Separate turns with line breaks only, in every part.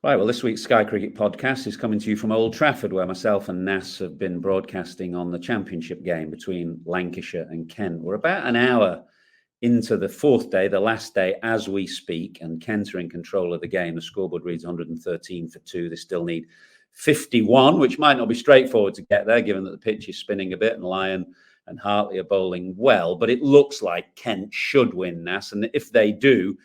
Right, well, this week's Sky Cricket podcast is coming to you from Old Trafford, where myself and Nas have been broadcasting on the championship game between Lancashire and Kent. We're about an hour into the fourth day, the last day as we speak, and Kent are in control of the game. The scoreboard reads 113 for 2. They still need 51, which might not be straightforward to get there, given that the pitch is spinning a bit and Lyon and Hartley are bowling well. But it looks like Kent should win, Nas, and if they do,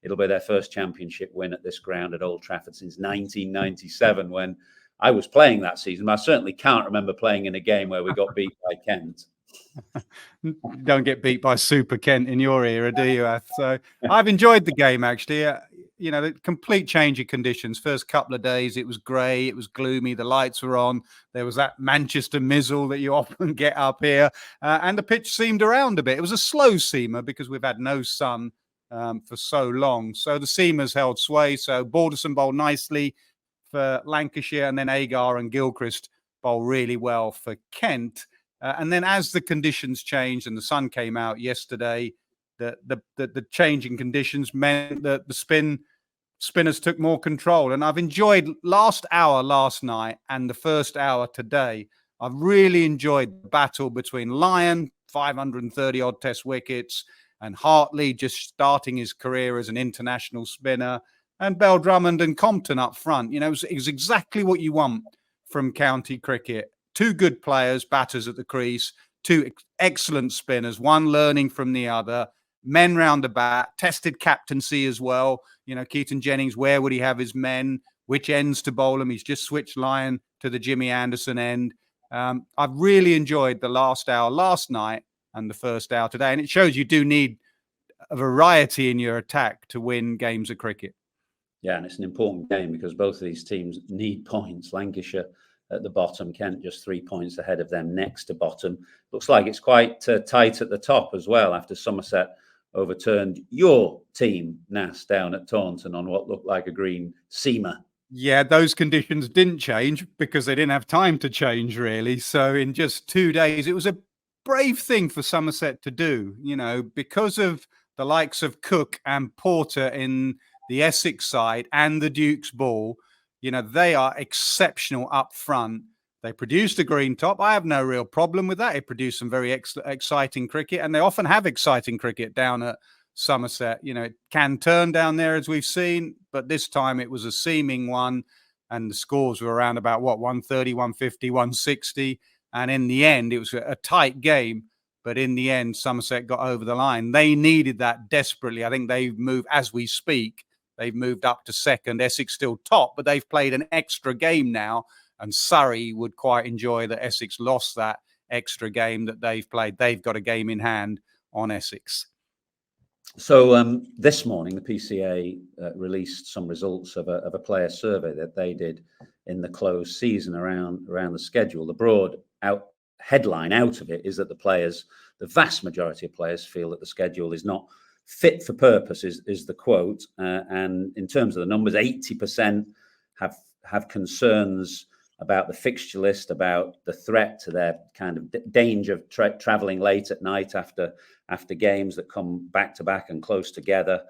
it'll be their first championship win at this ground at Old Trafford since 1997, when I was playing that season. But I certainly can't remember playing in a game where we got beat by Kent.
Don't get beat by Super Kent in your era, do you, Ath? So I've enjoyed the game, actually. The complete change of conditions. First couple of days, it was grey, it was gloomy, the lights were on. There was that Manchester mizzle that you often get up here. And the pitch seamed around a bit. It was a slow seamer because we've had no sun for so long. So the seamers held sway. So Balderson bowled nicely for Lancashire, and then Agar and Gilchrist bowled really well for Kent. And then as the conditions changed and the sun came out yesterday, the change in conditions meant that the spinners took more control. And I've enjoyed last hour last night and the first hour today. I've really enjoyed the battle between Lyon, 530 odd test wickets, and Hartley just starting his career as an international spinner, and Bell Drummond and Compton up front. It was exactly what you want from county cricket. Two good players, batters at the crease, two excellent spinners, one learning from the other, men round the bat, tested captaincy as well. Keaton Jennings, where would he have his men? Which ends to bowl them? He's just switched Lyon to the Jimmy Anderson end. I've really enjoyed the last hour last night and the first hour today. And it shows you do need a variety in your attack to win games of cricket.
Yeah, and it's an important game because both of these teams need points. Lancashire at the bottom, Kent just 3 points ahead of them next to bottom. Looks like it's quite tight at the top as well after Somerset overturned your team, Nas, down at Taunton on what looked like a green seamer.
Yeah, those conditions didn't change because they didn't have time to change, really. So in just 2 days, it was a brave thing for Somerset to do, because of the likes of Cook and Porter in the Essex side and the Duke's ball. They are exceptional up front. They produced a green top. I have no real problem with that. It produced some very exciting cricket, and they often have exciting cricket down at Somerset. It can turn down there, as we've seen, but this time it was a seaming one, and the scores were around about 130, 150, 160. And in the end, it was a tight game. But in the end, Somerset got over the line. They needed that desperately. I think they've moved, as we speak, they've moved up to second. Essex still top, but they've played an extra game now. And Surrey would quite enjoy that Essex lost that extra game that they've played. They've got a game in hand on Essex.
So this morning, the PCA released some results of a player survey that they did in the closed season around the schedule. The broad headline out of it is that the vast majority of players, feel that the schedule is not fit for purpose, is the quote. And in terms of the numbers, 80% have concerns about the fixture list, about the threat to their kind of danger of travelling late at night after games that come back to back and close together.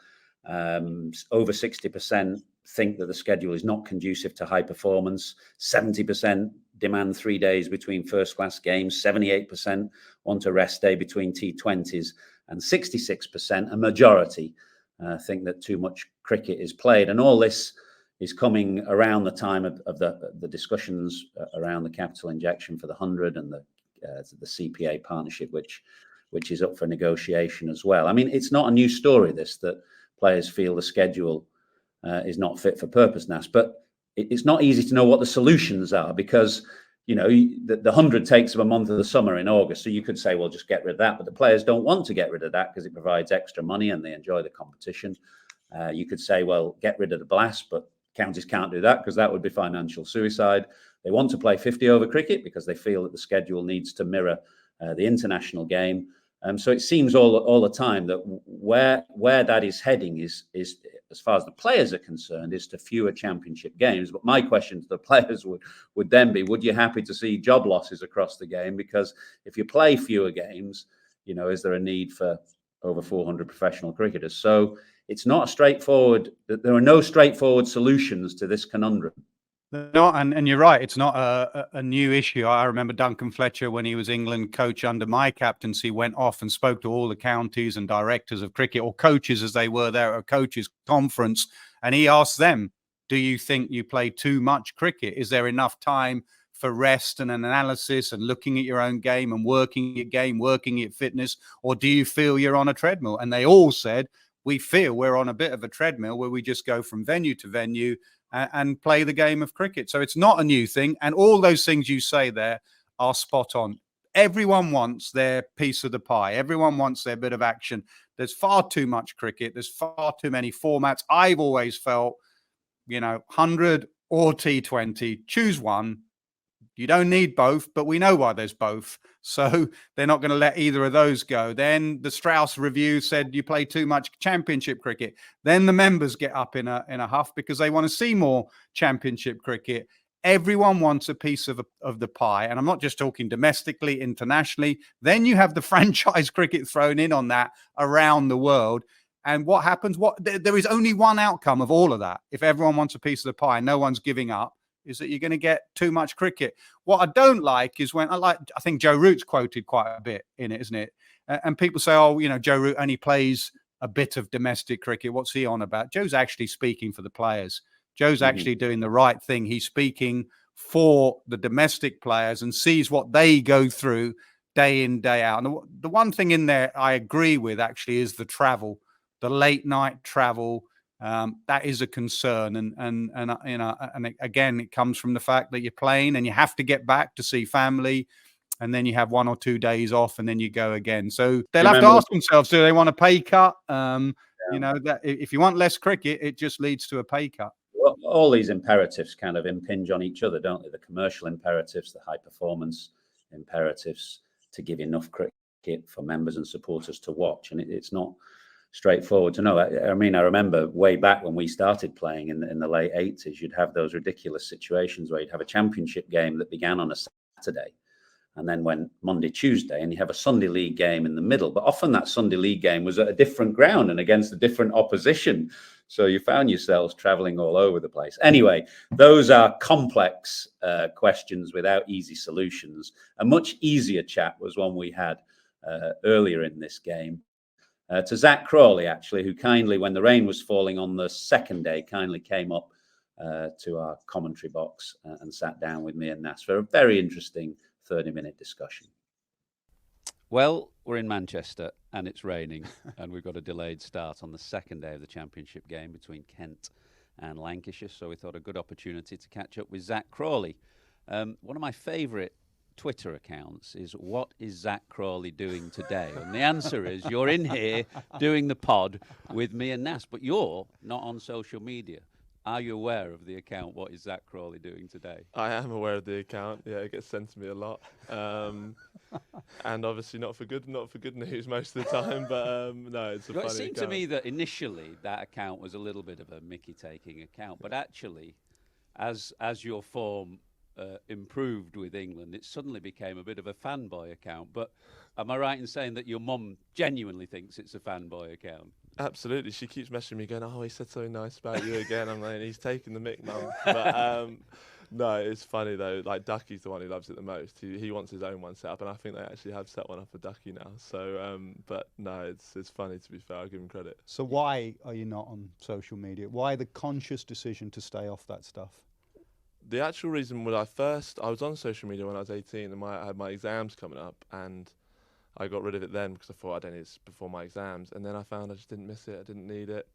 Over 60% think that the schedule is not conducive to high performance. 70% demand 3 days between first-class games. 78% want a rest day between T20s. And 66%, a majority, think that too much cricket is played. And all this is coming around the time of the discussions around the capital injection for the 100 and the CPA partnership, which is up for negotiation as well. I mean, it's not a new story, that players feel the schedule is not fit for purpose, Nas, but it's not easy to know what the solutions are because, the 100 takes them a month of the summer in August. So you could say, well, just get rid of that. But the players don't want to get rid of that because it provides extra money and they enjoy the competition. You could say, well, get rid of the blast, but counties can't do that because that would be financial suicide. They want to play 50-over cricket because they feel that the schedule needs to mirror the international game. So it seems all the time that where that is heading is, as far as the players are concerned, is to fewer championship games. But my question to the players would then be, would you happy to see job losses across the game? Because if you play fewer games, is there a need for over 400 professional cricketers? So it's not straightforward. There are no straightforward solutions to this conundrum.
Not, and you're right. It's not a new issue. I remember Duncan Fletcher, when he was England coach under my captaincy, went off and spoke to all the counties and directors of cricket, or coaches as they were there at a coaches conference, and he asked them, "Do you think you play too much cricket? Is there enough time for rest and an analysis and looking at your own game and working your game, working your fitness, or do you feel you're on a treadmill?" And they all said, "We feel we're on a bit of a treadmill where we just go from venue to venue and play the game of cricket." So it's not a new thing. And all those things you say there are spot on. Everyone wants their piece of the pie. Everyone wants their bit of action. There's far too much cricket. There's far too many formats. I've always felt, 100 or T20, choose one. You don't need both, but we know why there's both. So they're not going to let either of those go. Then the Strauss review said you play too much championship cricket. Then the members get up in a huff because they want to see more championship cricket. Everyone wants a piece of the pie. And I'm not just talking domestically, internationally. Then you have the franchise cricket thrown in on that around the world. And what happens? There is only one outcome of all of that. If everyone wants a piece of the pie, no one's giving up, is that you're going to get too much cricket. What I don't like is when I think Joe Root's quoted quite a bit in it, isn't it? And people say, "Oh, Joe Root only plays a bit of domestic cricket. What's he on about?" Joe's actually speaking for the players. Joe's actually doing the right thing. He's speaking for the domestic players and sees what they go through day in, day out. And the one thing in there I agree with actually is the travel, the late night travel. That is a concern, and again, it comes from the fact that you're playing and you have to get back to see family, and then you have 1 or 2 days off, and then you go again. So they'll have to ask themselves: do they want a pay cut? That if you want less cricket, it just leads to a pay cut.
Well, all these imperatives kind of impinge on each other, don't they? The commercial imperatives, the high performance imperatives to give enough cricket for members and supporters to watch, and it's not straightforward to know. I mean, I remember way back when we started playing in the late 80s, you'd have those ridiculous situations where you'd have a championship game that began on a Saturday and then went Monday, Tuesday, and you have a Sunday league game in the middle. But often that Sunday league game was at a different ground and against a different opposition. So you found yourselves traveling all over the place. Anyway, those are complex questions without easy solutions. A much easier chat was one we had earlier in this game. To Zak Crawley, actually, who kindly, when the rain was falling on the second day, kindly came up to our commentary box and sat down with me and Nas for a very interesting 30-minute discussion.
Well, we're in Manchester and it's raining and we've got a delayed start on the second day of the championship game between Kent and Lancashire. So we thought a good opportunity to catch up with Zak Crawley. One of my favourite Twitter accounts is, "What is Zak Crawley doing today?" And the answer is, you're in here doing the pod with me and Nas, but you're not on social media. Are you aware of the account, "What is Zak Crawley doing today"?
I am aware of the account. Yeah, it gets sent to me a lot, and obviously not for good news most of the time. But no, it's a funny account. It seemed
to me that initially that account was a little bit of a Mickey-taking account, but actually, as your form improved with England, it suddenly became a bit of a fanboy account. But am I right in saying that your mum genuinely thinks it's a fanboy account?
Absolutely. She keeps messaging me going, "Oh, he said something nice about you again." I'm like, he's taking the mick, mum. But no, it's funny though. Like, Ducky's the one who loves it the most. He wants his own one set up, and I think they actually have set one up for Ducky now. So, but no, it's funny, to be fair. I'll give him credit.
So why are you not on social media? Why the conscious decision to stay off that stuff?
The actual reason was I was on social media when I was 18 and I had my exams coming up, and I got rid of it then because I thought I don't need it before my exams. And then I found I just didn't miss it. I didn't need it.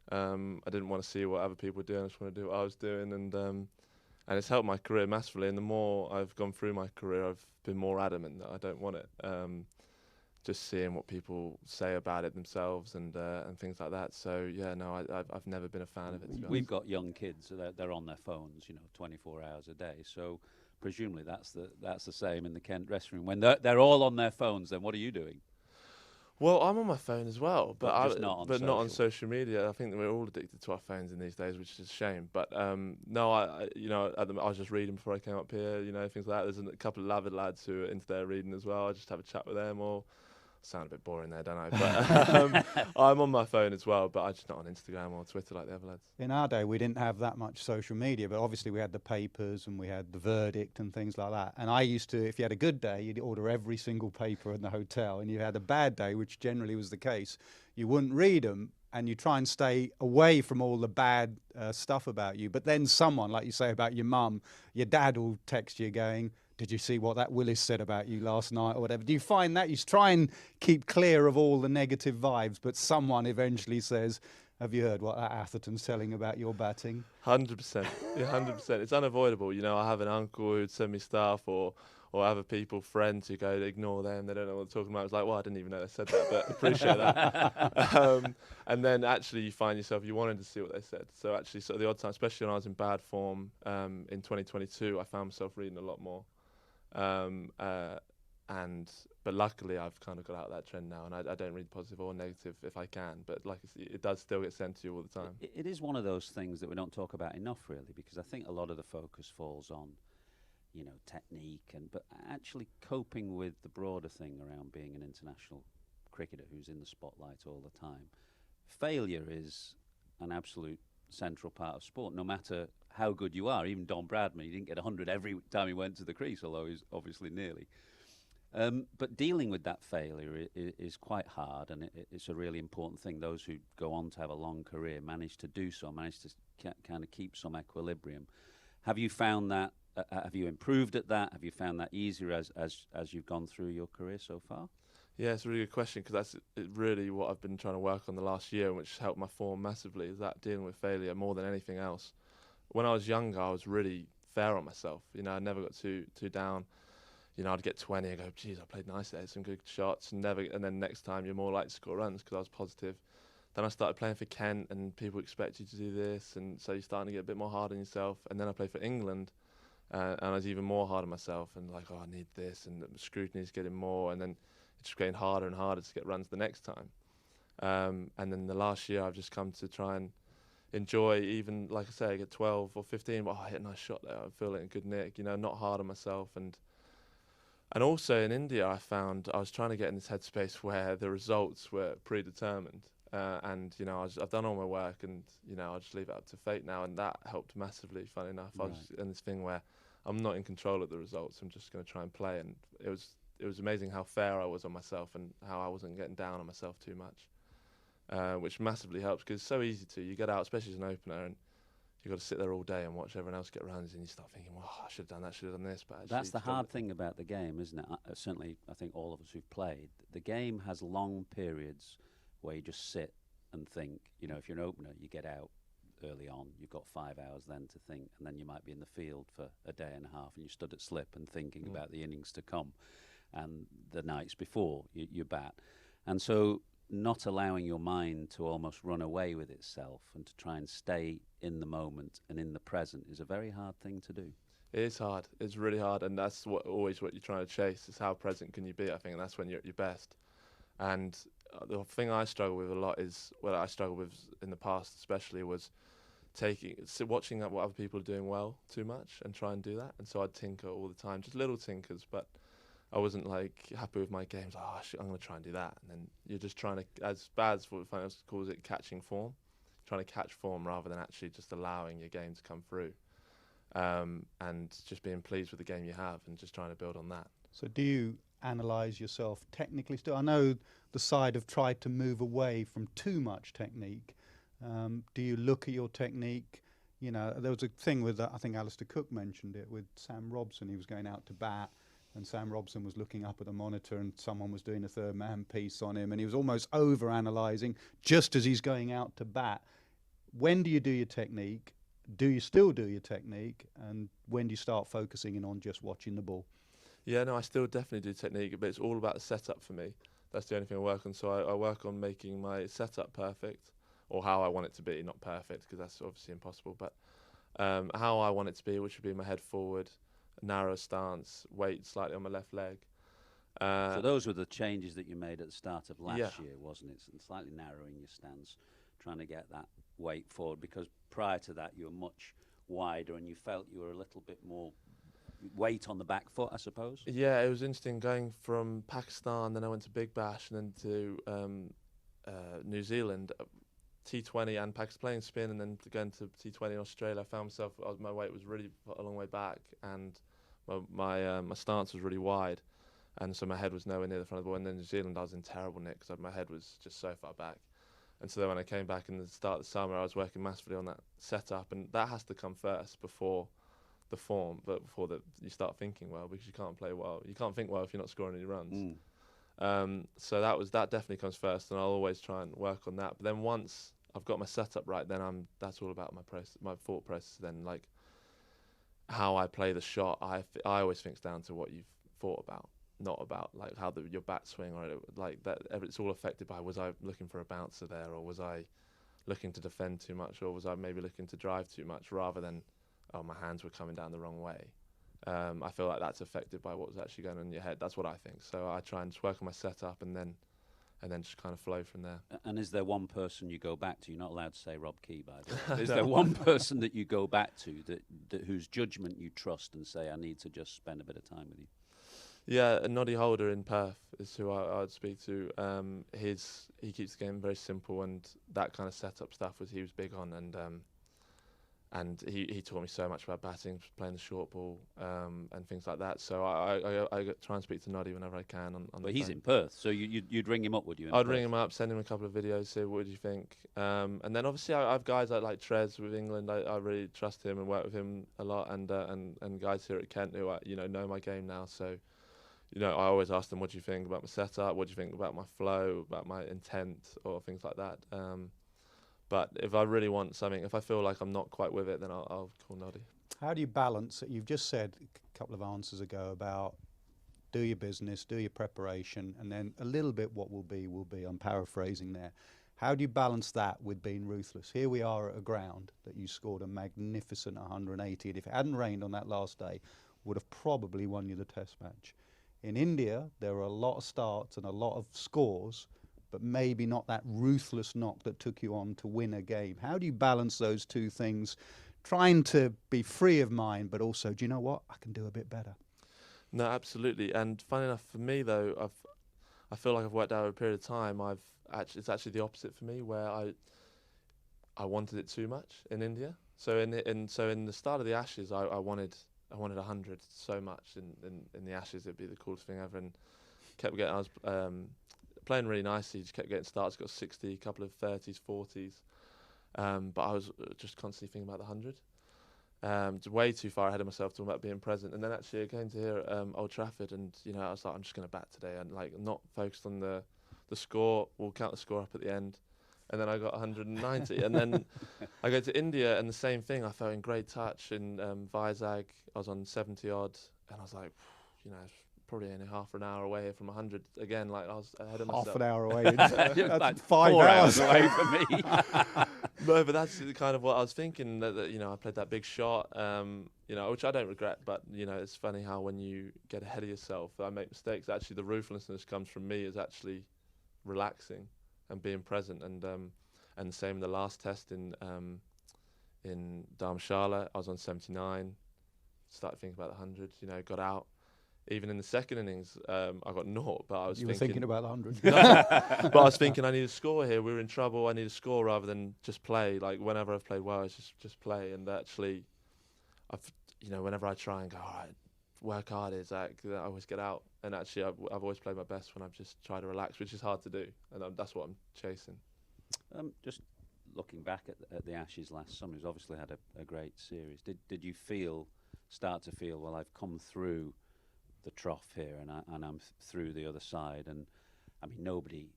I didn't want to see what other people were doing. I just want to do what I was doing. And it's helped my career massively. And the more I've gone through my career, I've been more adamant that I don't want it. Just seeing what people say about it themselves and things like that. So yeah, no, I've never been a fan of it, to be honest.
We've got young kids, so they're on their phones, 24 hours a day. So presumably that's the same in the Kent dressing room. When they're all on their phones, then what are you doing?
Well, I'm on my phone as well, but
not
on social media. I think that we're all addicted to our phones in these days, which is a shame. But no, I was just reading before I came up here, things like that. There's a couple of avid lads who are into their reading as well. I just have a chat with them, or sound a bit boring there, don't I? But I'm on my phone as well, but I'm just not on Instagram or Twitter like the other lads.
In our day, we didn't have that much social media, but obviously we had the papers and we had the Verdict and things like that. And I used to, if you had a good day, you'd order every single paper in the hotel, and you had a bad day, which generally was the case, you wouldn't read them, and you try and stay away from all the bad stuff about you. But then someone, like you say about your mum, your dad will text you going, did you see what that Willis said about you last night or whatever? Do you find that you try and keep clear of all the negative vibes, but someone eventually says, have you heard what that Atherton's telling about your batting?
100%. Yeah, 100%. It's unavoidable. You know, I have an uncle who'd send me stuff, or other people, friends who go, ignore them, they don't know what they're talking about. It's like, well, I didn't even know they said that, but appreciate that. And then actually you find yourself, you wanted to see what they said. So actually, sort of the odd time, especially when I was in bad form in 2022, I found myself reading a lot more. But luckily I've kind of got out of that trend now, and I don't read positive or negative if I can, but like it does still get sent to you all the time.
It is one of those things that we don't talk about enough, really, because I think a lot of the focus falls on, you know, technique, but actually coping with the broader thing around being an international cricketer who's in the spotlight all the time. Failure is an absolute central part of sport, no matter how good you are. Even Don Bradman, he didn't get 100 every time he went to the crease, although he's obviously nearly. But dealing with that failure is quite hard, and it's a really important thing. Those who go on to have a long career manage to do so, manage to kind of keep some equilibrium. Have you found that? Have you improved at that? Have you found that easier as you've gone through your career so far?
Yeah, it's a really good question, because that's really what I've been trying to work on the last year, which helped my form massively, is that dealing with failure more than anything else. When I was younger, I was really fair on myself. You know, I never got too down. You know, I'd get 20 and go, geez, I played nice there, some good shots, and then next time you're more likely to score runs because I was positive. Then I started playing for Kent, and people expect you to do this, and so you're starting to get a bit more hard on yourself. And then I played for England, and I was even more hard on myself, and like, oh, I need this, and the scrutiny's getting more, and then it's just getting harder and harder to get runs the next time. And then the last year, I've just come to try and enjoy, even, like I say, I get 12 or 15, but I hit a nice shot there, I feel it in good nick, you know, not hard on myself. And also in India, I found I was trying to get in this headspace where the results were predetermined. And, you know, I've done all my work, and, you know, I'll just leave it up to fate now. And that helped massively, funny enough. Right. I was in this thing where I'm not in control of the results. I'm just going to try and play. And it was amazing how fair I was on myself, and how I wasn't getting down on myself too much, which massively helps, because it's so easy to. You get out, especially as an opener, and you've got to sit there all day and watch everyone else get runs, and you start thinking, well, I should have done that, should have done this. But
that's the hard thing about the game, isn't it? Certainly, I think all of us who've played, the game has long periods where you just sit and think. You know, if you're an opener, you get out early on, you've got 5 hours then to think, and then you might be in the field for a day and a half, and you stood at slip and thinking about the innings to come and the nights before you bat. And so not allowing your mind to almost run away with itself and to try and stay in the moment and in the present is a very hard thing to do.
It is hard. It's really hard, and that's always what you're trying to chase, is how present can you be, I think, and that's when you're at your best. And the thing I struggle with a lot is, well, I struggled with in the past especially, was watching what other people are doing well too much and try and do that. And so I'd tinker all the time, just little tinkers, but I wasn't like happy with my games. Oh, I'm going to try and do that. And then you're just trying to, as bad as what finance calls it, catching form, trying to catch form rather than actually just allowing your game to come through. And just being pleased with the game you have and just trying to build on that.
So do you analyse yourself technically still? I know the side have tried to move away from too much technique. Do you look at your technique? You know, there was a thing with, I think Alistair Cook mentioned it, with Sam Robson. He was going out to bat, and Sam Robson was looking up at the monitor, and someone was doing a third man piece on him, and he was almost over-analysing just as he's going out to bat. When do you do your technique? Do you still do your technique? And when do you start focusing in on just watching the ball?
Yeah, no, I still definitely do technique, but it's all about the setup for me. That's the only thing I work on. So I work on making my setup perfect, or how I want it to be, not perfect, because that's obviously impossible, but how I want it to be, which would be my head forward, narrow stance, weight slightly on my left leg.
So those were the changes that you made at the start of last
year,
wasn't it? And slightly narrowing your stance, trying to get that weight forward, because prior to that you were much wider and you felt you were a little bit more weight on the back foot, I suppose.
Yeah, it was interesting going from Pakistan, then I went to Big Bash, and then to New Zealand, T20 and Pakistan, playing spin, and then going to T20 in Australia. I found myself, my weight was really a long way back, and my stance was really wide, and so my head was nowhere near the front of the ball. And then New Zealand, I was in terrible nick because my head was just so far back. And so then when I came back in the start of the summer, I was working massively on that setup, and that has to come first before the form, but before that you start thinking well, because you can't play well. You can't think well if you're not scoring any runs. So that definitely comes first, and I'll always try and work on that. But then once I've got my setup right, then that's all about my thought process. Then, like, how I play the shot, I always think it's down to what you've thought about, not about like how your bat swing or like that. It's all affected by, was I looking for a bouncer there, or was I looking to defend too much, or was I maybe looking to drive too much, rather than, oh, my hands were coming down the wrong way. I feel like that's affected by what was actually going on in your head. That's what I think. So I try and just work on my setup, and then just kind of flow from there.
And is there one person you go back to? You're not allowed to say Rob Key, by the way. Is there one person that you go back to that whose judgment you trust and say, I need to just spend a bit of time with you?
Yeah, Noddy Holder in Perth is who I'd speak to. He keeps the game very simple, and that kind of setup stuff he was big on, and he taught me so much about batting, playing the short ball, and things like that. So I try and speak to Noddy whenever I can.
But he's in Perth, so you'd ring him up, would you?
I'd ring him up, send him a couple of videos, say, what do you think? And then obviously I have guys like Trez with England. I really trust him and work with him a lot, and guys here at Kent who know my game now. So, I always ask them, what do you think about my setup? What do you think about my flow, about my intent, or things like that? But if I really want something, if I feel like I'm not quite with it, then I'll call Noddy.
How do you balance it? You've just said a couple of answers ago about do your business, do your preparation, and then a little bit what will be. I'm paraphrasing there. How do you balance that with being ruthless? Here we are at a ground that you scored a magnificent 180, and if it hadn't rained on that last day, would have probably won you the test match. In India, there are a lot of starts and a lot of scores, but maybe not that ruthless knock that took you on to win a game. How do you balance those two things, trying to be free of mind, but also, do you know what, I can do a bit better?
No, absolutely. And funny enough, for me though, I feel like I've worked out over a period of time. It's actually the opposite for me, where I wanted it too much in India. So in the start of the Ashes, I wanted 100 so much in the Ashes. It'd be the coolest thing ever, and kept getting. I was playing really nicely, just kept getting starts, got 60, a couple of 30s, 40s. But I was just constantly thinking about the 100. Way too far ahead of myself, talking about being present. And then actually I came to here at Old Trafford, and I was like, I'm just going to bat today, and like not focused on the score. We'll count the score up at the end. And then I got 190. And then I go to India, and the same thing. I felt in great touch in Vizag. I was on 70 odd, and I was like, probably only half an hour away from 100 again. Like, I was ahead of myself.
Half an hour away. That's
like
5
hours
hours
away from me.
No, but that's kind of what I was thinking. That I played that big shot, which I don't regret. But it's funny how when you get ahead of yourself, I make mistakes. Actually, the ruthlessness comes from me is actually relaxing and being present. And the same in the last test in Dharamshala, I was on 79. Started thinking about the 100. Got out. Even in the second innings, I got naught, but I was
thinking about the 100.
No, but I was thinking I need a score here. We were in trouble. I need a score rather than just play. Like whenever I've played well, it's just play. And actually, whenever I try and go, all right, work hard, Zak, I always get out. And actually, I've always played my best when I've just tried to relax, which is hard to do. And that's what I'm chasing.
Just looking back at the Ashes last summer, he's obviously had a great series. Did you start to feel, well, I've come through the trough here, and I'm through the other side? And I mean, nobody,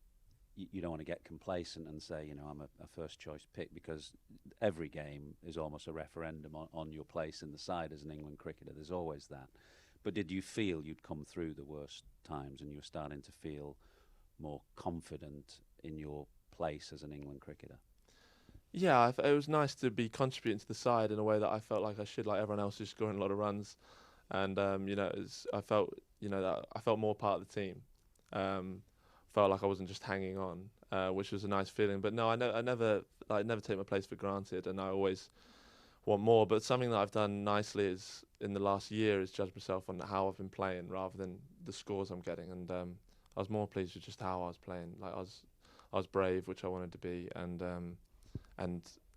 you don't want to get complacent and say, I'm a first choice pick, because every game is almost a referendum on your place in the side as an England cricketer. There's always that. But did you feel you'd come through the worst times and you were starting to feel more confident in your place as an England cricketer?
Yeah, it was nice to be contributing to the side in a way that I felt like I should, like everyone else who's scoring a lot of runs. And I felt that I felt more part of the team. Felt like I wasn't just hanging on, which was a nice feeling. But no, I never take my place for granted, and I always want more. But something that I've done nicely is in the last year is judge myself on how I've been playing rather than the scores I'm getting. And I was more pleased with just how I was playing. Like I was brave, which I wanted to be, and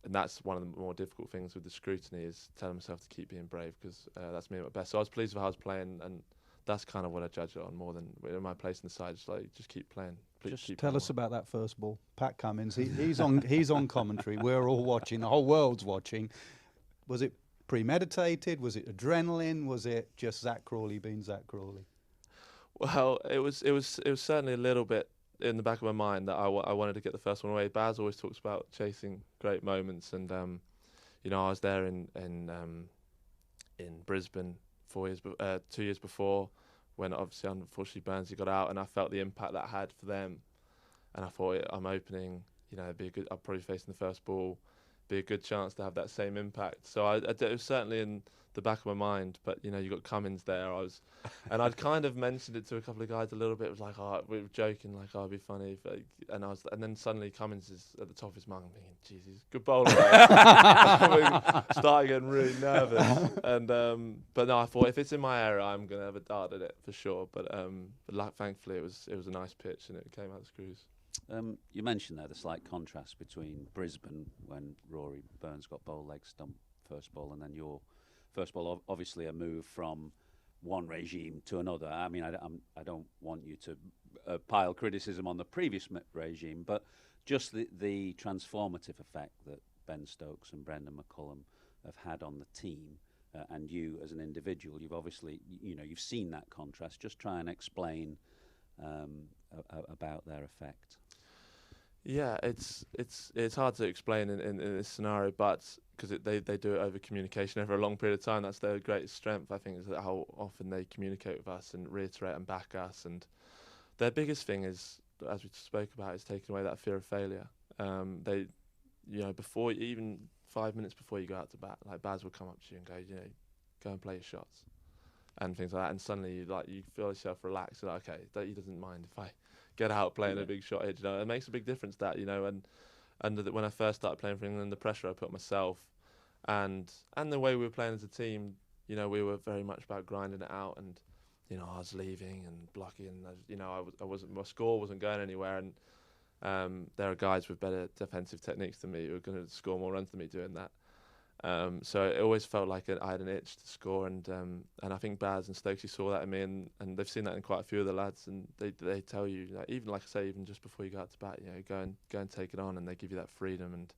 that's one of the more difficult things with the scrutiny is telling myself to keep being brave, because that's me at my best. So I was pleased with how I was playing, and that's kind of what I judge it on more than my place in the side. Just keep playing.
Just tell us about that first ball. Pat Cummins, he's on commentary. We're all watching. The whole world's watching. Was it premeditated? Was it adrenaline? Was it just Zak Crawley being Zak Crawley?
Well, it was certainly a little bit in the back of my mind that I wanted to get the first one away. Baz always talks about chasing great moments, and I was there in Brisbane 2 years before, when obviously unfortunately Burnsy got out, and I felt the impact that had for them, and I thought I'm opening, it'd be a good. I'll probably face in the first ball, be a good chance to have that same impact. So it was certainly in the back of my mind. But you got Cummins there. And I'd kind of mentioned it to a couple of guys a little bit. It was like, we were joking, like, it'd be funny. And then suddenly Cummins is at the top of his mind. I'm thinking, geez, he's a good bowler. Started getting really nervous. And but no, I thought if it's in my area, I'm gonna have a dart at it for sure. But thankfully it was a nice pitch and it came out the screws.
You mentioned there the slight contrast between Brisbane, when Rory Burns got bowl leg stump first ball, and then your first ball. Obviously a move from one regime to another. I mean, I don't want you to pile criticism on the previous regime, but just the transformative effect that Ben Stokes and Brendan McCullum have had on the team, and you as an individual. You've obviously, you've seen that contrast. Just try and explain about their effect.
Yeah, it's hard to explain in this scenario, but because they do it over communication over a long period of time. That's their greatest strength, I think, is how often they communicate with us and reiterate and back us. And their biggest thing is, as we spoke about, is taking away that fear of failure. They, before, even 5 minutes before you go out to bat, like Baz will come up to you and go, go and play your shots and things like that. And suddenly you feel yourself relax. You're like, okay, he doesn't mind if I get out playing a big shot here. It makes a big difference that, and when I first started playing for England, the pressure I put on myself and the way we were playing as a team, we were very much about grinding it out, and I was leaving and blocking, and I wasn't, my score wasn't going anywhere, and there are guys with better defensive techniques than me who are going to score more runs than me doing that. So it always felt like I had an itch to score, and I think Baz and Stokesy saw that in me, and they've seen that in quite a few of the lads, and they tell you, even like I say, even just before you go out to bat, go and take it on, and they give you that freedom, and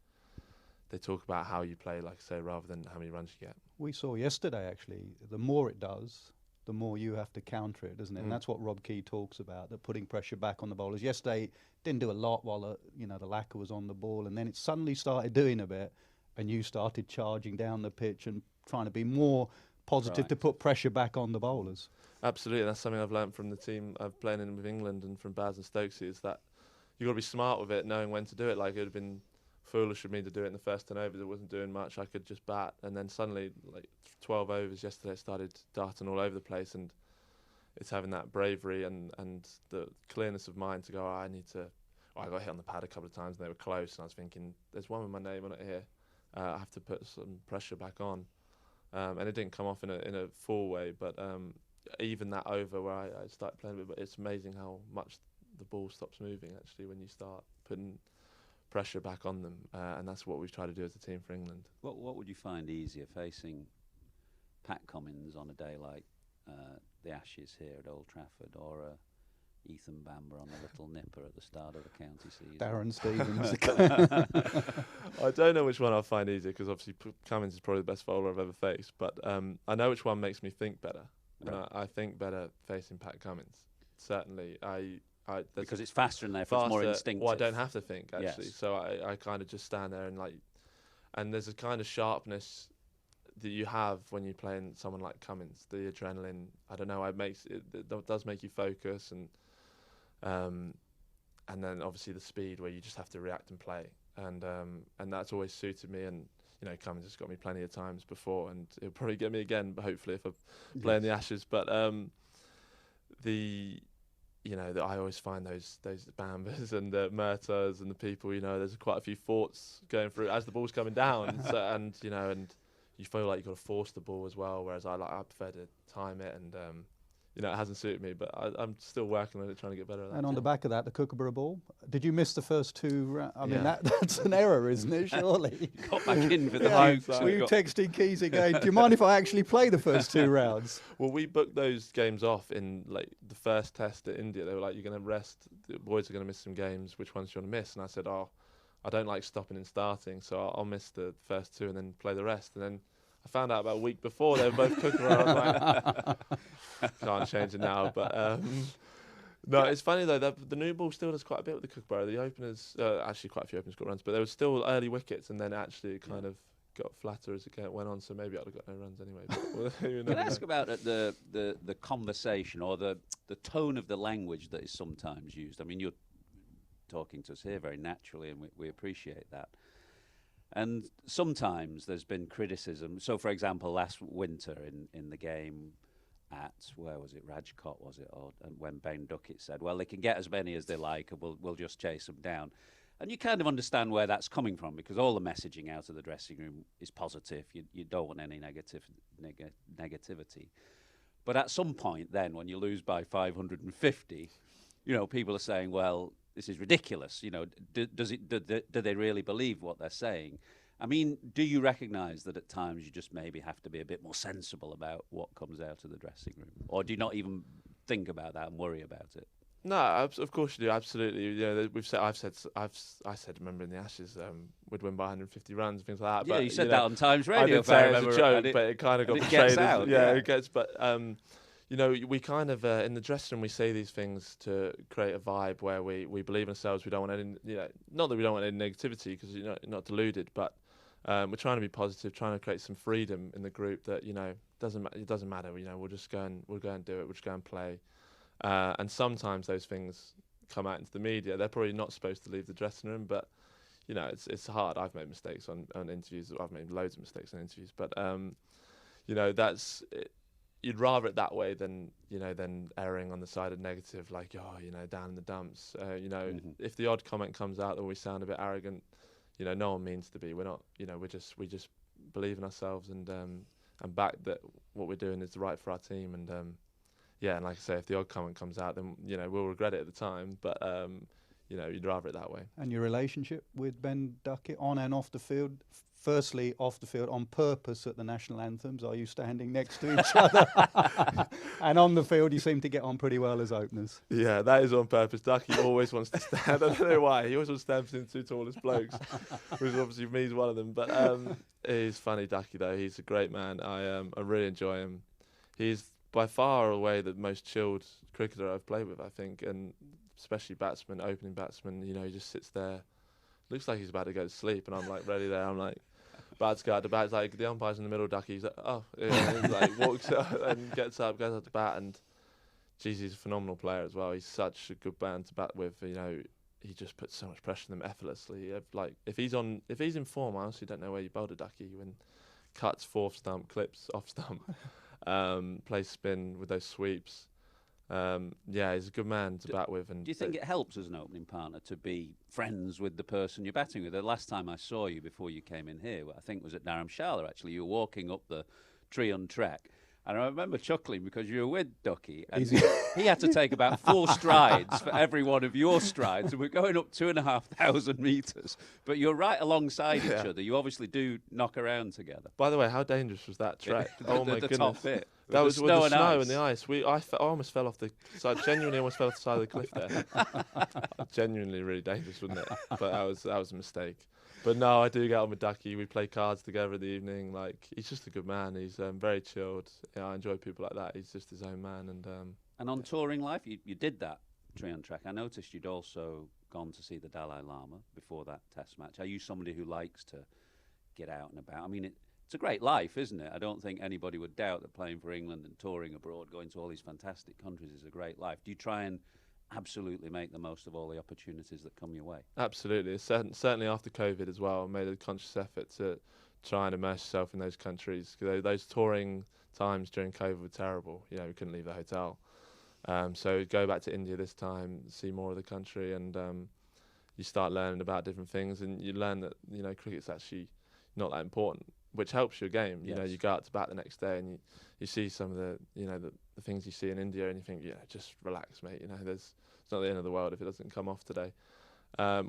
they talk about how you play, like I say, rather than how many runs you get.
We saw yesterday, actually, the more it does, the more you have to counter it, doesn't it? And that's what Rob Key talks about, that putting pressure back on the bowlers. Yesterday, didn't do a lot while the lacquer was on the ball, and then it suddenly started doing a bit, and you started charging down the pitch and trying to be more positive to put pressure back on the bowlers.
Absolutely, that's something I've learned from the team I've played in with England and from Baz and Stokesy, is that you've got to be smart with it, knowing when to do it. Like, it would have been foolish of me to do it in the first 10 overs. It wasn't doing much. I could just bat, and then suddenly, like 12 overs yesterday, it started darting all over the place, and it's having that bravery and the clearness of mind to go, I got hit on the pad a couple of times and they were close, and I was thinking, there's one with my name on it here. I have to put some pressure back on, and it didn't come off in a full way. But even that over where I started playing a bit, but it's amazing how much the ball stops moving actually when you start putting pressure back on them, and that's what we've tried to do as a team for England.
What would you find easier, facing Pat Cummins on a day like the Ashes here at Old Trafford, or Ethan Bamber on the little nipper at the start of the county season?
Darren Stevens.
I don't know which one I'll find easier, because obviously Cummins is probably the best bowler I've ever faced, but I know which one makes me think better. Right. And I think better facing Pat Cummins. Certainly,
because it's faster and therefore it's more instinctive.
Well, I don't have to think actually,
yes.
So I kind of just stand there and there's a kind of sharpness that you have when you're playing someone like Cummins. The adrenaline, I don't know, it does make you focus, and then obviously the speed where you just have to react and play, and that's always suited me. And Cummins has got me plenty of times before, and he'll probably get me again, but hopefully if I play in the Ashes. But I always find those Bambers and the Murtas and the people, there's quite a few thoughts going through as the ball's coming down, and you feel like you've got to force the ball as well. Whereas I prefer to time it, and it hasn't suited me. But I'm still working on it, trying to get better at that.
And on the back of that, the Kookaburra ball. Did you miss the first 2? I mean,
Yeah.
that's an error, isn't it? Surely.
Got back in for the
Yeah,
Dukes.
were you texting Keys again? Do you mind if I actually play the first 2 rounds?
Well, we booked those games off in like the first test at India. They were like, "You're going to rest. The boys are going to miss some games. Which ones do you want to miss?" And I said, "Oh, I don't like stopping and starting, so I'll miss the first 2 and then play the rest." And then I found out about a week before they were both Kookaburra. I was like, can't change it now. But no, it's funny though that the new ball still does quite a bit with the Kookaburra. The openers, actually quite a few openers got runs, but there was still early wickets, and then actually it kind of got flatter as it went on. So maybe I'd have got no runs anyway. But
Can I ask about the conversation or the tone of the language that is sometimes used? I mean, you're talking to us here very naturally, and we appreciate that. And sometimes there's been criticism. So, for example, last winter in the game at, where was it, Rajkot, was it? Or when Ben Duckett said, well, they can get as many as they like, and we'll just chase them down. And you kind of understand where that's coming from, because all the messaging out of the dressing room is positive. You don't want any negativity. But at some point then, when you lose by 550, people are saying, well, this is ridiculous. Do they really believe what they're saying? I mean, do you recognise that at times you just maybe have to be a bit more sensible about what comes out of the dressing room? Or do you not even think about that and worry about it?
No, of course you do. Absolutely. I said, remember in the Ashes, we'd win by 150 runs and things like that.
Yeah,
but,
you said that on Times Radio.
I did say it as a joke, but it kind of got portrayed as
out.
it gets. But we kind of in the dressing room we say these things to create a vibe where we believe in ourselves. We don't want any, not that we don't want any negativity, because you're not deluded, but we're trying to be positive, trying to create some freedom in the group that it doesn't matter. We'll just go and do it. We'll just go and play. And sometimes those things come out into the media. They're probably not supposed to leave the dressing room, but it's hard. I've made mistakes on interviews. I've made loads of mistakes on interviews, but that's it. You'd rather it that way than erring on the side of negative, like down in the dumps. If the odd comment comes out that we sound a bit arrogant, no one means to be. We're not. We just believe in ourselves and back that what we're doing is right for our team. And and like I say, if the odd comment comes out, then we'll regret it at the time. But you'd rather it that way.
And your relationship with Ben Duckett on and off the field? Firstly, off the field, on purpose at the national anthems, are you standing next to each other? And on the field, you seem to get on pretty well as openers.
Yeah, that is on purpose. Ducky always wants to stand. I don't know why. He always wants to stand between the 2 tallest blokes, which obviously means one of them. But he's funny, Ducky, though. He's a great man. I really enjoy him. He's by far away the most chilled cricketer I've played with, I think, and especially opening batsman. He just sits there. Looks like he's about to go to sleep, and I'm like ready there. I'm like, about to go out to bat. It's like the umpire's in the middle, Ducky. He's like, oh, yeah. He's like walks up and gets up, goes out to bat, and geez, he's a phenomenal player as well. He's such a good man to bat with. He just puts so much pressure on them effortlessly. Like if he's in form, I honestly don't know where you bowled a Ducky. When cuts, fourth stump, clips, off stump, plays spin with those sweeps. He's a good man to bat with. And
do you think it helps as an opening partner to be friends with the person you're batting with? The last time I saw you before you came in here, I think was at Dharamshala, actually. You were walking up the Trion track. And I remember chuckling because you were with Ducky, and he had to take about 4 strides for every one of your strides. And we're going up 2,500 metres. But you're right alongside each other. You obviously do knock around together.
By the way, how dangerous was that track? Oh my goodness.
Top bit.
That was with the snow and the ice. I almost fell off the side. Genuinely, almost fell off the side of the cliff there. Genuinely, really dangerous, wasn't it? But that was a mistake. But no, I do get on with Ducky. We play cards together in the evening. Like, he's just a good man. He's very chilled. I enjoy people like that. He's just his own man. And
on touring life, you did that Trion track. I noticed you'd also gone to see the Dalai Lama before that Test match. Are you somebody who likes to get out and about? I mean, it's a great life, isn't it? I don't think anybody would doubt that playing for England and touring abroad, going to all these fantastic countries is a great life. Do you try and absolutely make the most of all the opportunities that come your way?
Absolutely. Certainly after COVID as well, I made a conscious effort to try and immerse yourself in those countries. Those touring times during COVID were terrible. We couldn't leave the hotel. So go back to India this time, see more of the country, and you start learning about different things, and you learn that cricket's actually not that important. which helps your game. You know,
Yes.
you go out to bat the next day and you see some of the, you know, the things you see in India, and you think, yeah, just relax, mate. You know, it's not the end of the world if it doesn't come off today.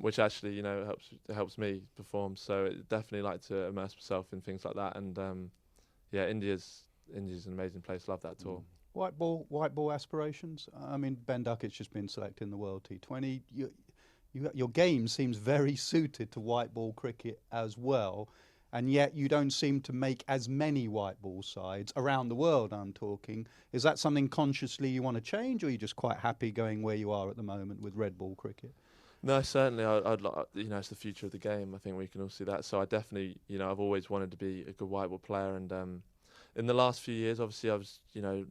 Which actually, you know, helps me perform. So I definitely like to immerse myself in things like that. And yeah, India's an amazing place. Love that tour.
White ball aspirations. I mean, Ben Duckett's just been selected in the World T20. Your game seems very suited to white ball cricket as well, and yet you don't seem to make as many white ball sides around the world. I'm talking. Is that something consciously you want to change, or are you just quite happy going where you are at the moment with red ball cricket?
No, certainly. I'd like, you know, it's the future of the game. I think we can all see that. So I definitely, you know, I've always wanted to be a good white ball player, and in the last few years, obviously, I was, you know,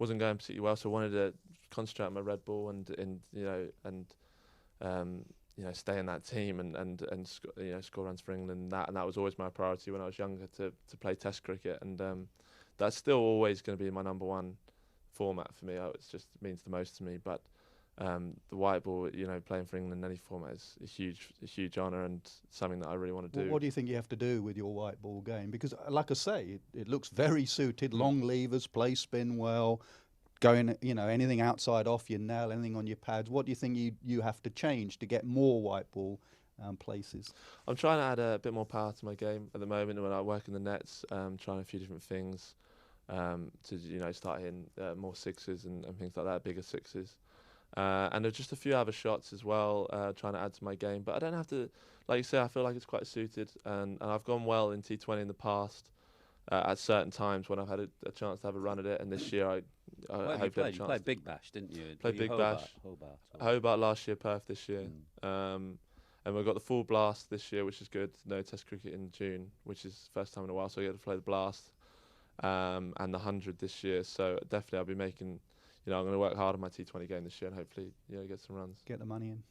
wasn't going particularly well, so I wanted to concentrate on my red ball and you know, stay in that team and you know, score runs for England. And that was always my priority when I was younger, to play Test cricket, and that's still always going to be my number one format for me. It just means the most to me. But the white ball, you know, playing for England in any format is a huge honour and something that I really want to do.
What do you think you have to do with your white ball game? Because, like I say, it looks very suited. Long levers, play spin well, going, you know, anything outside off your nail, anything on your pads. What do you think you have to change to get more white ball places?
I'm trying to add a bit more power to my game at the moment when I work in the nets. Trying a few different things to, you know, start hitting more sixes and things like that, bigger sixes. And there's just a few other shots as well, trying to add to my game. But I don't have to, like you say, I feel like it's quite suited. And I've gone well in T20 in the past at certain times when I've had a chance to have a run at it. And this year I hope to have a chance.
You played Big Bash, didn't you?
Played Big Bash. Hobart last year, Perth this year. And we've got the full blast this year, which is good. No Test cricket in June, which is the first time in a while. So I get to play the blast and the 100 this year. So definitely I'll be making... You know, I'm going to work hard on my T20 game this year and hopefully, you know, get some runs.
Get the money in.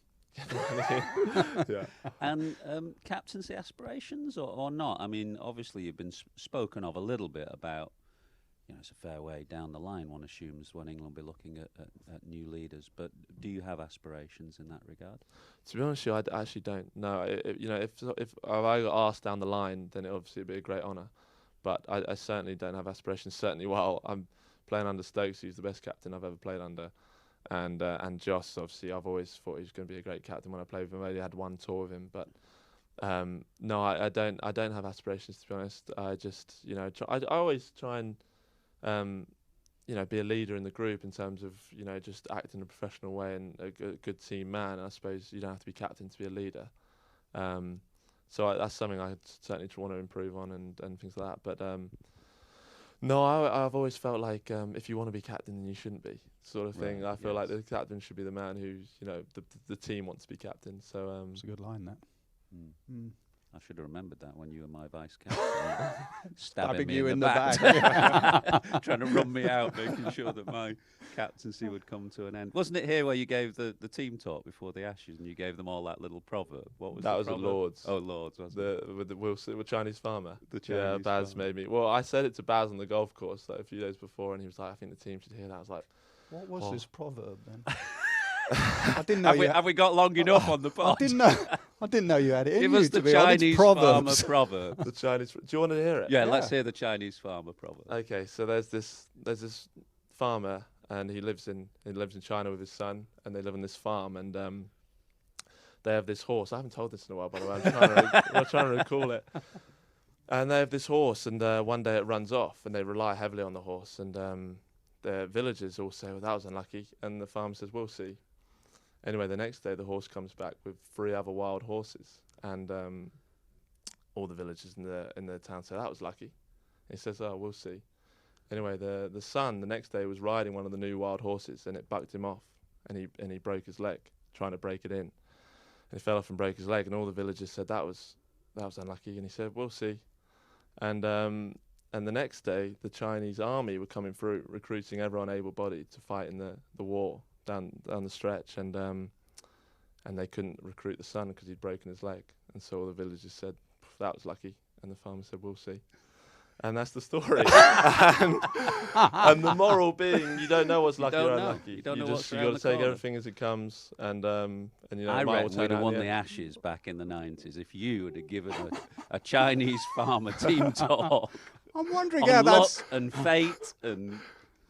Yeah.
And captaincy aspirations or not? I mean, obviously you've been spoken of a little bit about, you know, it's a fair way down the line, one assumes, when England will be looking at new leaders. But do you have aspirations in that regard?
To be honest with you, I actually don't. No, you know, if I got asked down the line, then it obviously would be a great honour. But I certainly don't have aspirations. Certainly while I'm playing under Stokes, who's the best captain I've ever played under, and Joss, obviously, I've always thought he was going to be a great captain when I played with him. I only had one tour with him, but no, I don't have aspirations, to be honest. I just, you know, I always try and you know, be a leader in the group in terms of, you know, just act in a professional way and a good team man. I suppose you don't have to be captain to be a leader. So that's something I certainly want to improve on and things like that. But no, I've always felt like if you want to be captain, then you shouldn't be, sort of thing. I feel like the captain should be the man who's, you know, the team wants to be captain. So
It's a good line, that.
I should have remembered that when you were my vice captain. Stabbing me
you
in the back. Trying to run me out, making sure that my captaincy would come to an end. Wasn't it here where you gave the team talk before the Ashes and you gave them all that little proverb? What was
that?
The
Was
proverb?
at Lords.
Oh, Lords, wasn't it?
With Chinese farmer.
The Chinese
Baz
farmer.
made me. Well, I said it to Baz on the golf course a few days before, and he was like, "I think the team should hear that." I was like,
What was
Oh.
this proverb then? I didn't know.
Have we got long enough on the pod?
I didn't know you had it in
Give
you,
us
to
the
be honest.
Chinese farmer
Proverbs.
proverb.
"The Chinese." Do you want to hear it?
Yeah, let's hear the Chinese farmer proverb.
Okay, so there's this farmer, and he lives in China with his son, and they live on this farm, and they have this horse. I haven't told this in a while, by the way. I'm trying to recall it. And they have this horse, and one day it runs off, and they rely heavily on the horse, and the villagers all say, "Well, that was unlucky," and the farmer says, "We'll see." Anyway, the next day the horse comes back with 3 other wild horses, and all the villagers in the town say, "That was lucky." He says, "Oh, we'll see." Anyway, the son the next day was riding one of the new wild horses, and it bucked him off, and he broke his leg trying to break it in, and he fell off and broke his leg, and all the villagers said that was unlucky, and he said, "We'll see." And the next day the Chinese army were coming through, recruiting everyone able-bodied to fight in the war down the stretch, and they couldn't recruit the son because he'd broken his leg, and so all the villagers said, "That was lucky," and the farmer said, "We'll see." And that's the story. and the moral being, you don't know what's lucky or unlucky.
You don't know what's
you
around
got
the
to take
corner.
everything as it comes, and you know,
I
it might all
reckon
turn
we'd have
out
won
in
the
end.
Ashes back in the 90s if you would have given a Chinese farmer team talk
I'm wondering
on
how
luck
that's.
and fate and...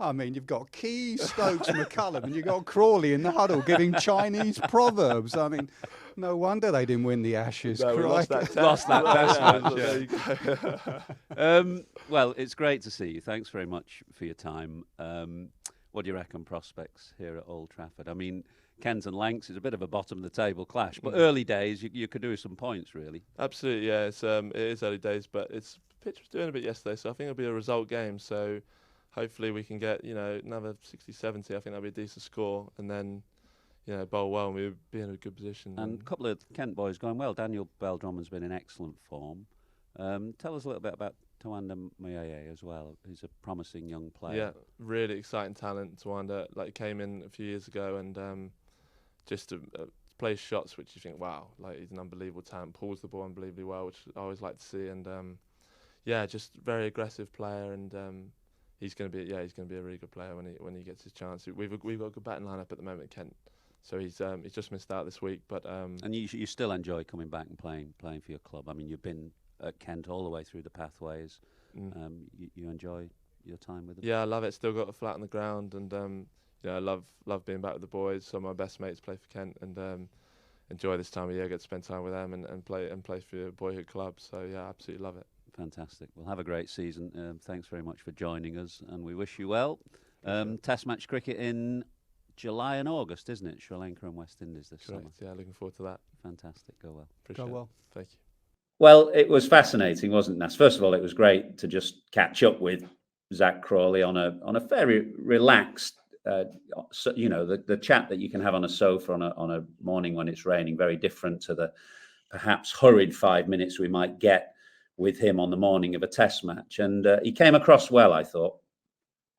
I mean, you've got Key, Stokes, McCullum, and you've got Crawley in the huddle giving Chinese proverbs. I mean, no wonder they didn't win the Ashes.
No, we lost
crikey.
that test.
Lost that test
Yeah,
match,
there you go.
Well, it's great to see you. Thanks very much for your time. What do you reckon prospects here at Old Trafford? I mean, Kent and Lancs is a bit of a bottom of the table clash, but early days you could do some points, really.
Absolutely, yeah. It is early days, but the pitch was doing a bit yesterday, so I think it'll be a result game. So hopefully we can get, you know, another 60, 70. I think that'll be a decent score, and then, you know, bowl well, and we'll be in a good position.
And a couple of Kent boys going well. Daniel Bell-Drummond's been in excellent form. Tell us a little bit about Tawanda Mayeye as well. He's a promising young player.
Yeah, really exciting talent. Tawanda, like, came in a few years ago and just to play shots which you think, wow, like, he's an unbelievable talent. Pulls the ball unbelievably well, which I always like to see. And yeah, just very aggressive player, and he's going to be a really good player when he gets his chance. We've got a good batting lineup at the moment, Kent. So he's just missed out this week, but
and you still enjoy coming back and playing for your club. I mean, you've been at Kent all the way through the pathways. You enjoy your time with them.
Yeah, I love it. Still got a flat on the ground, and you know, I love being back with the boys. Some of my best mates play for Kent, and enjoy this time of year. Get to spend time with them and play for your boyhood club. So yeah, absolutely love it.
Fantastic. Well, have a great season. Thanks very much for joining us, and we wish you well. Test match cricket in July and August, isn't it? Sri Lanka and West Indies this
Correct.
summer.
Yeah, looking forward to that.
Fantastic. Go well.
Appreciate
Go well.
it. Thank you.
Well, it was fascinating, wasn't it, Nas? First of all, it was great to just catch up with Zak Crawley on a very relaxed, you know, the chat that you can have on a sofa on a morning when it's raining, very different to the perhaps hurried 5 minutes we might get with him on the morning of a test match. And he came across well, I thought.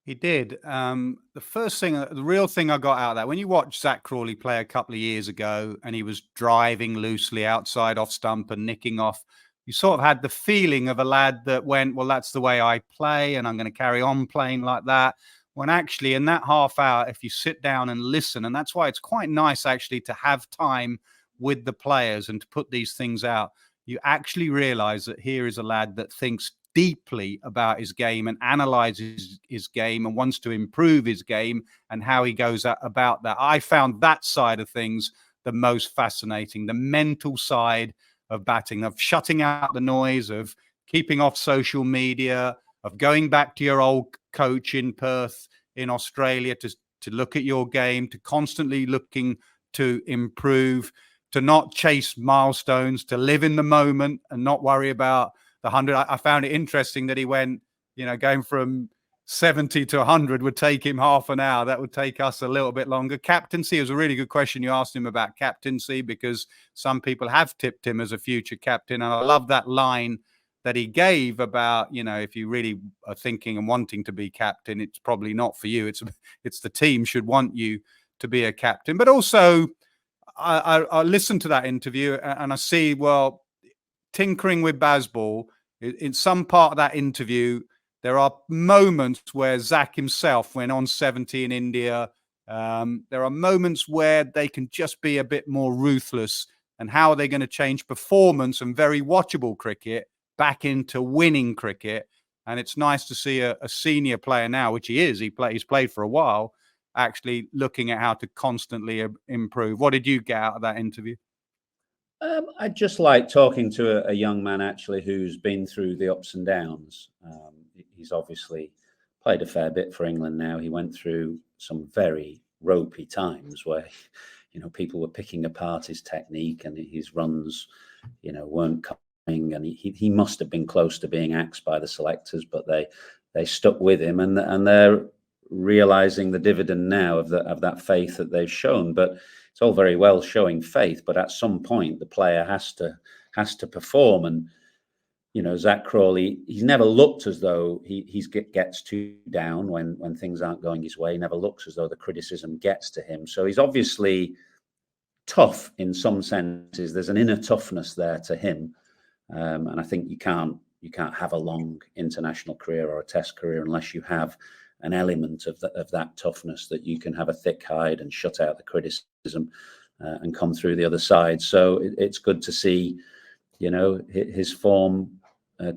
He did. The real thing I got out of that, when you watch Zak Crawley play a couple of years ago and he was driving loosely outside off stump and nicking off, you sort of had the feeling of a lad that went, well, that's the way I play and I'm going to carry on playing like that. When actually in that half hour, if you sit down and listen, and that's why it's quite nice actually to have time with the players and to put these things out, you actually realize that here is a lad that thinks deeply about his game and analyzes his game and wants to improve his game and how he goes about that. I found that side of things the most fascinating, the mental side of batting, of shutting out the noise, of keeping off social media, of going back to your old coach in Perth in Australia to look at your game, to constantly looking to improve, to not chase milestones, to live in the moment and not worry about the 100. I found it interesting that he went, you know, going from 70 to 100 would take him half an hour. That would take us a little bit longer. Captaincy was a really good question you asked him about captaincy, because some people have tipped him as a future captain. And I love that line that he gave about, you know, if you really are thinking and wanting to be captain, it's probably not for you. It's the team should want you to be a captain. But also, I listened to that interview and I see, well, tinkering with Bazball, in some part of that interview, there are moments where Zak himself, when on 70 in India, there are moments where they can just be a bit more ruthless. And how are they going to change performance and very watchable cricket back into winning cricket? And it's nice to see a senior player now, which he is. He's played for a while, actually looking at how to constantly improve. What did you get out of that interview?
I just like talking to a young man actually who's been through the ups and downs. He's obviously played a fair bit for England now. He went through some very ropey times where, you know, people were picking apart his technique and his runs, you know, weren't coming, and he must have been close to being axed by the selectors, but they stuck with him, and they're realizing the dividend now of that faith that they've shown. But it's all very well showing faith, but at some point the player has to perform. And, you know, Zak Crawley, he's never looked as though he gets too down when things aren't going his way. He never looks as though the criticism gets to him. So he's obviously tough in some senses. There's an inner toughness there to him. And I think you can't can't have a long international career or a Test career unless you have an element of that toughness, that you can have a thick hide and shut out the criticism and come through the other side. So it's good to see, his form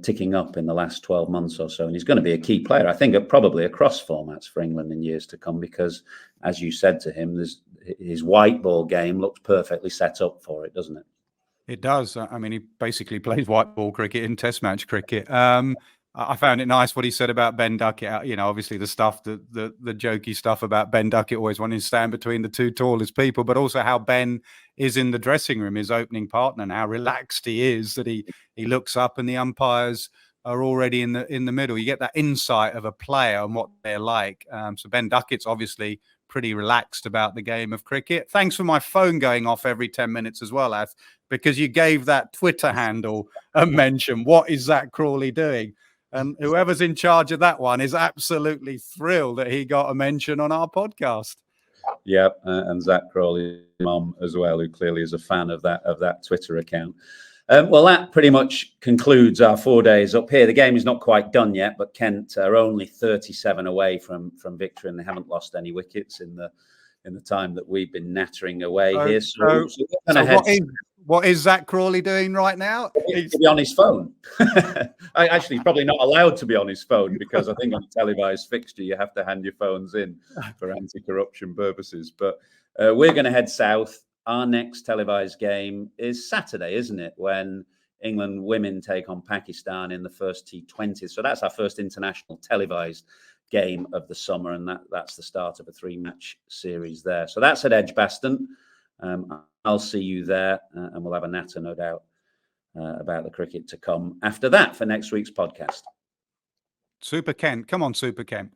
ticking up in the last 12 months or so. And he's going to be a key player, I think, probably across formats for England in years to come, because, as you said to him, his white ball game looks perfectly set up for it, doesn't it?
It does. I mean, he basically plays white ball cricket in Test match cricket. I found it nice what he said about Ben Duckett. Obviously the stuff, the jokey stuff about Ben Duckett always wanting to stand between the two tallest people, but also how Ben is in the dressing room, his opening partner, and how relaxed he is, that he looks up and the umpires are already in the middle. You get that insight of a player and what they're like. So Ben Duckett's obviously pretty relaxed about the game of cricket. Thanks for my phone going off every 10 minutes as well, Ath, because you gave that Twitter handle a mention. What is Zak Crawley doing? And whoever's in charge of that one is absolutely thrilled that he got a mention on our podcast.
Yeah, and Zak Crawley's mum as well, who clearly is a fan of that Twitter account. Well, that pretty much concludes our 4 days up here. The game is not quite done yet, but Kent are only 37 away from victory, and they haven't lost any wickets in the time that we've been nattering away here. So
what is Zak Crawley doing right now?
He's to be on his phone. Actually, he's probably not allowed to be on his phone, because I think on a televised fixture you have to hand your phones in for anti-corruption purposes. But we're going to head south. Our next televised game is Saturday, isn't it? When England women take on Pakistan in the first T20. So that's our first international televised game of the summer, and that's the start of a 3-match series there. So that's at Edgbaston. I'll see you there, and we'll have a natter, no doubt, about the cricket to come after that for next week's podcast.
Super Kent. Come on, Super Kent.